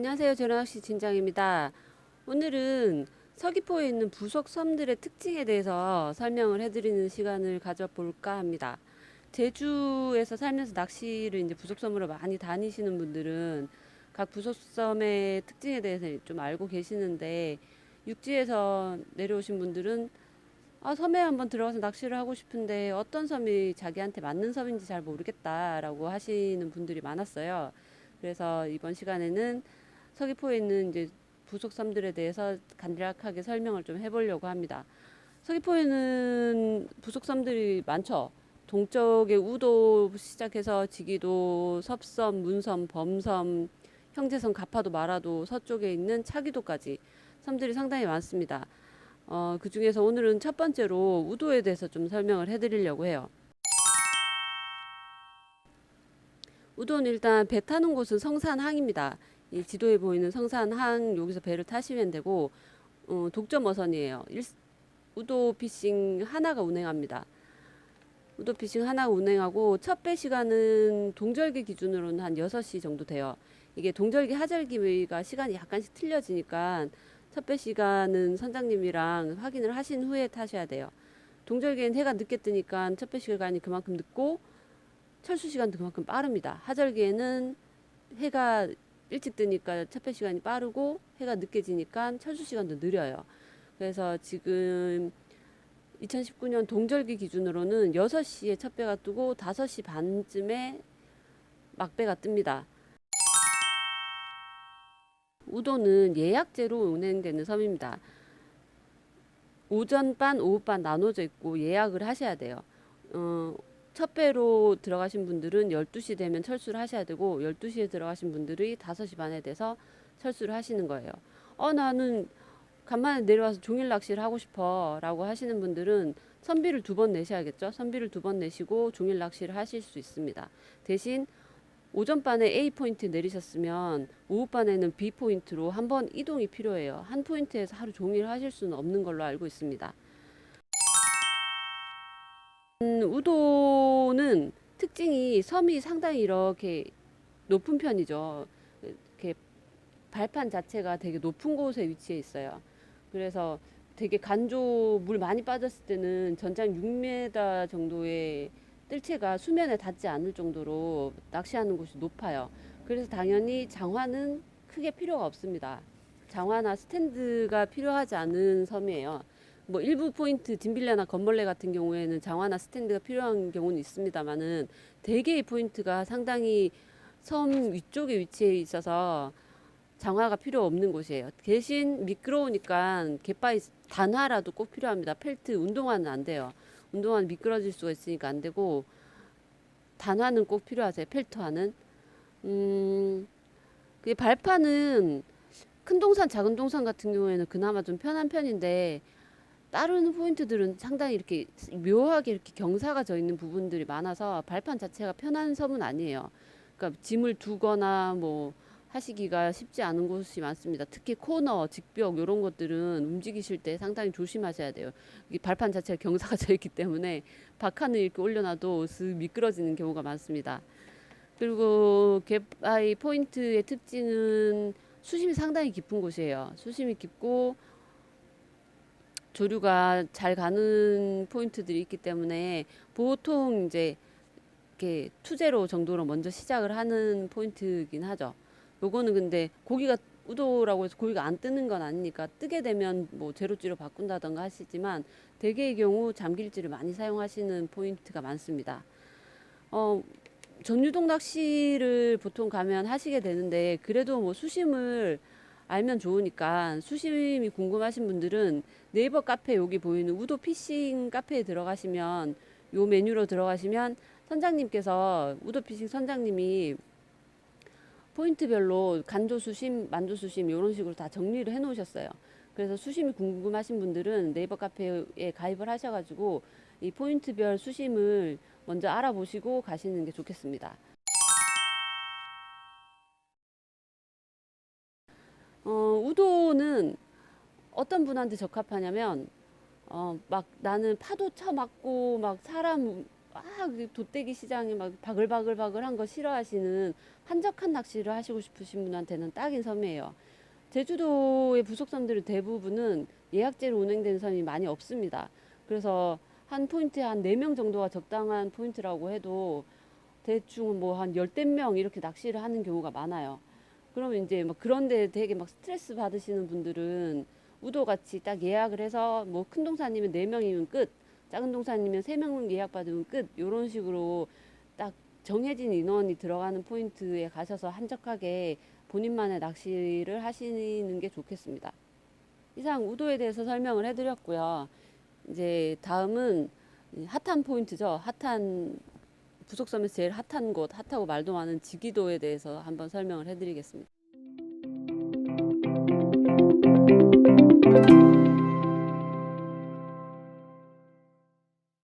안녕하세요. 제로낚시 진장입니다. 오늘은 서귀포에 있는 부속 섬들의 특징에 대해서 설명을 해드리는 시간을 가져볼까 합니다. 제주에서 살면서 낚시를 이제 부속섬으로 많이 다니시는 분들은 각 부속섬의 특징에 대해서 좀 알고 계시는데, 육지에서 내려오신 분들은 섬에 한번 들어가서 낚시를 하고 싶은데 어떤 섬이 자기한테 맞는 섬인지 잘 모르겠다라고 하시는 분들이 많았어요. 그래서 이번 시간에는 서귀포에 있는 이제 부속 섬들에 대해서 간략하게 설명을 좀 해보려고 합니다. 서귀포에는 부속 섬들이 많죠. 동쪽에 우도 시작해서 지기도, 섭섬, 문섬, 범섬, 형제섬, 가파도, 마라도, 서쪽에 있는 차기도까지 섬들이 상당히 많습니다. 그 중에서 오늘은 첫 번째로 우도에 대해서 좀 설명을 해드리려고 해요. 우도는 일단 배 타는 곳은 성산항입니다. 이 지도에 보이는 성산항 여기서 배를 타시면 되고, 독점 어선이에요. 우도 피싱 하나가 운행합니다. 우도 피싱 하나 운행하고 첫 배 시간은 동절기 기준으로는 한 6시 정도 돼요. 이게 동절기 하절기가 시간이 약간씩 틀려지니까 첫 배 시간은 선장님이랑 확인을 하신 후에 타셔야 돼요. 동절기엔 해가 늦게 뜨니까 첫 배 시간이 그만큼 늦고 철수 시간도 그만큼 빠릅니다. 하절기에는 해가 일찍 뜨니까 첫배 시간이 빠르고 해가 늦게 지니까 철수 시간도 느려요. 그래서 지금 2019년 동절기 기준으로는 6시에 첫 배가 뜨고 5시 반쯤에 막배가 뜹니다. 우도는 예약제로 운행되는 섬입니다. 오전반, 오후반 나눠져 있고 예약을 하셔야 돼요. 첫 배로 들어가신 분들은 12시 되면 철수를 하셔야 되고, 12시에 들어가신 분들이 5시 반에 돼서 철수를 하시는 거예요. 나는 간만에 내려와서 종일 낚시를 하고 싶어 라고 하시는 분들은 선비를 2번 내셔야겠죠. 선비를 2번 내시고 종일 낚시를 하실 수 있습니다. 대신 오전반에 A포인트 내리셨으면 오후반에는 B포인트로 한번 이동이 필요해요. 한 포인트에서 하루 종일 하실 수는 없는 걸로 알고 있습니다. 우도는 특징이 섬이 상당히 이렇게 높은 편이죠. 이렇게 발판 자체가 되게 높은 곳에 위치해 있어요. 그래서 되게 간조 물 많이 빠졌을 때는 전장 6m 정도의 뜰채가 수면에 닿지 않을 정도로 낚시하는 곳이 높아요. 그래서 당연히 장화는 크게 필요가 없습니다. 장화나 스탠드가 필요하지 않은 섬이에요. 뭐 일부 포인트 딘빌레나 건벌레 같은 경우에는 장화나 스탠드가 필요한 경우는 있습니다만은 대개의 포인트가 상당히 섬 위쪽에 위치해 있어서 장화가 필요 없는 곳이에요. 대신 미끄러우니까 갯바위 단화라도 꼭 필요합니다. 펠트 운동화는 안 돼요. 운동화는 미끄러질 수가 있으니까 안 되고 단화는 꼭 필요하세요. 펠트화는. 그 발판은 큰 동산, 작은 동산 같은 경우에는 그나마 좀 편한 편인데, 다른 포인트들은 상당히 이렇게 묘하게 이렇게 경사가 져 있는 부분들이 많아서 발판 자체가 편한 섬은 아니에요. 그러니까 짐을 두거나 뭐 하시기가 쉽지 않은 곳이 많습니다. 특히 코너, 직벽 이런 것들은 움직이실 때 상당히 조심하셔야 돼요. 이 발판 자체가 경사가 져 있기 때문에 박한을 이렇게 올려놔도 슥 미끄러지는 경우가 많습니다. 그리고 갯바위 포인트의 특징은 수심이 상당히 깊은 곳이에요. 수심이 깊고 조류가 잘 가는 포인트들이 있기 때문에 보통 이제 이렇게 투제로 정도로 먼저 시작을 하는 포인트이긴 하죠. 요거는 근데 고기가 우도라고 해서 고기가 안 뜨는 건 아니니까 뜨게 되면 뭐 제로찌로 바꾼다던가 하시지만 대개의 경우 잠길지를 많이 사용하시는 포인트가 많습니다. 어, 전유동 낚시를 보통 가면 하시게 되는데, 그래도 뭐 수심을 알면 좋으니까 수심이 궁금하신 분들은 네이버 카페 여기 보이는 우도 피싱 카페에 들어가시면, 요 메뉴로 들어가시면 선장님께서, 우도 피싱 선장님이 포인트별로 간조 수심, 만조 수심 이런 식으로 다 정리를 해 놓으셨어요. 그래서 수심이 궁금하신 분들은 네이버 카페에 가입을 하셔가지고 이 포인트별 수심을 먼저 알아보시고 가시는 게 좋겠습니다. 우도는 어떤 분한테 적합하냐면, 막 나는 파도 쳐맞고 막 사람 그 돗대기 시장이 막 바글바글바글한 거 싫어하시는 한적한 낚시를 하시고 싶으신 분한테는 딱인 섬이에요. 제주도의 부속섬들의 대부분은 예약제로 운행되는 섬이 많이 없습니다. 그래서 한 포인트에 한 4명 정도가 적당한 포인트라고 해도 대충 뭐 한 열댓 명 이렇게 낚시를 하는 경우가 많아요. 그러면 이제 막 그런데 되게 막 스트레스 받으시는 분들은 우도같이 딱 예약을 해서 뭐 큰 동사님은 4명이면 끝, 작은 동사님은 3명 예약 받으면 끝, 요런 식으로 딱 정해진 인원이 들어가는 포인트에 가셔서 한적하게 본인만의 낚시를 하시는 게 좋겠습니다. 이상 우도에 대해서 설명을 해드렸고요. 이제 다음은 핫한 포인트죠. 핫한 부속섬에서 제일 핫한 곳, 핫하고 말도 많은 지기도에 대해서 한번 설명을 해드리겠습니다.